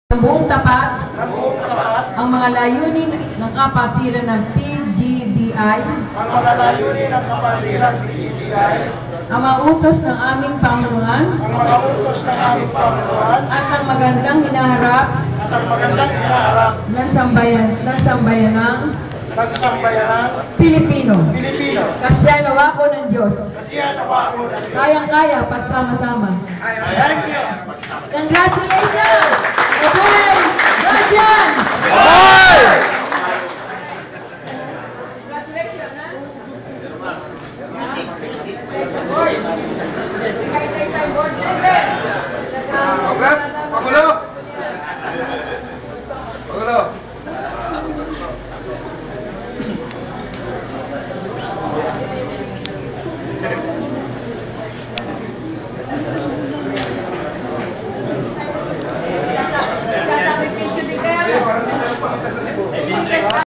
Ng buong tapat ng buong tapat ang mga layunin ng kapatiran ng PGBI, ang mga layunin ng kapatiran ng PGBI, ang mga utos ng aming pamunuan, ang mga utos ng aming pamunuan, at ang magandang hinaharap at ang magandang hinaharap ng sambayanang ng sambayanang Pilipino. Pilipino. Kasya ko ng Diyos. Kasi yan ang ako ng Diyos. Kayang-kaya pagsama-sama. Thank you. Congratulations! Again! Guardian! Congratulations, ha? Isa-isa board member. Pagulo! Pagulo! Sasakripisyo din kaya, no? Parang hindi na napakita sa Cebu.